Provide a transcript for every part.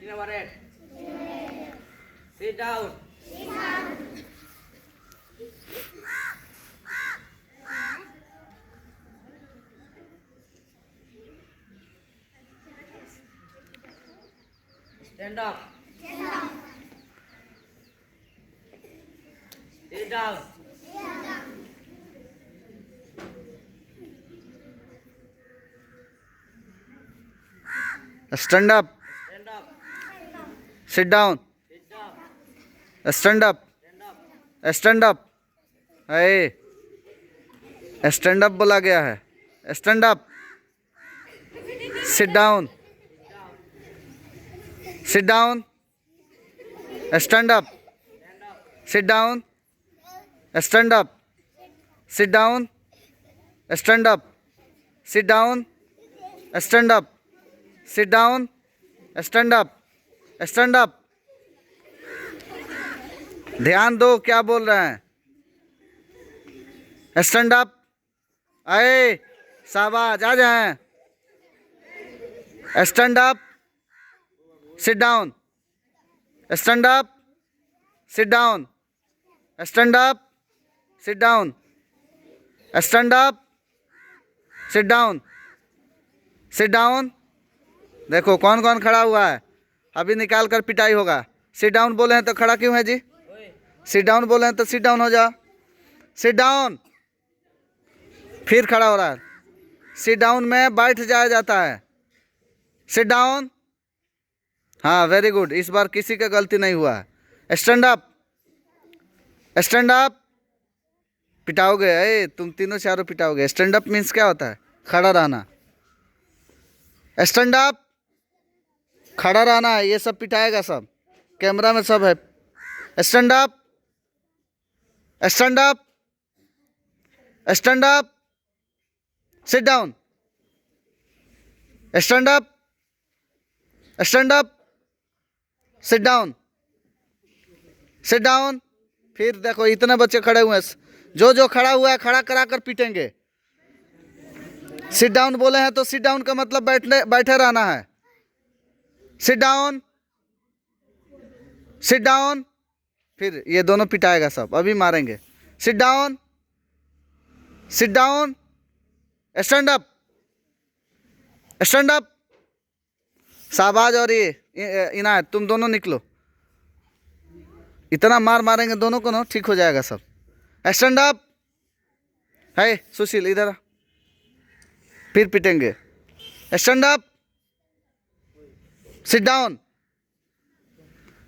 Number 8. Sit down. Stand up. Sit down. Stand up. Stand up. Sit down. Sit down. Stand up. Stand up. Stand up. Hey. Stand up बोला गया है. Stand up. Sit down. Sit down. Stand up. Sit down. Stand up. Sit down. Stand up. Sit down. Stand up. Sit down. Stand up. Stand up. ध्यान दो क्या बोल रहे हैं. Stand up. अरे शाबाश आ जाए. Stand up. Sit down. Stand up. Sit down. Stand up. Sit down. Stand up. Sit down. Sit down. देखो कौन कौन खड़ा हुआ है. अभी निकाल कर पिटाई होगा. सिट डाउन बोले हैं तो खड़ा क्यों है जी. सिट डाउन बोले हैं तो सिट डाउन हो जाओ. Sit down. फिर खड़ा हो रहा है. सिट डाउन में बैठ जाया जाता है. Sit down. हाँ वेरी गुड. इस बार किसी का गलती नहीं हुआ है. Stand up. Stand up. पिटाओगे. ए तुम तीनों चारों पिटाओगे. स्टैंड अप मीन्स क्या होता है. खड़ा रहना. Stand up. खड़ा रहना है. ये सब पिटाएगा सब. कैमरा में सब है. Stand up. Stand up. Stand up. Sit down. Stand up. Stand up. Sit down. Sit down. फिर देखो इतने बच्चे खड़े हुए हैं. जो जो खड़ा हुआ है खड़ा करा कर पीटेंगे. सिट डाउन बोले हैं तो सिट डाउन का मतलब बैठे रहना है. Sit down. Sit down. फिर ये दोनों पिटाएगा सब. अभी मारेंगे. Sit down. Seat down. Stand up. Stand up. Shahbaz. और ये इनायत तुम दोनों निकलो. इतना मार मारेंगे दोनों को ना ठीक हो जाएगा सब. Stand up. है सुशील इधर आ. फिर पिटेंगे. Stand up. Sit down.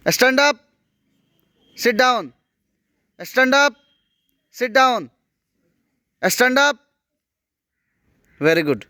Stand up. Sit down. Stand up. Sit down. Stand up. Very good.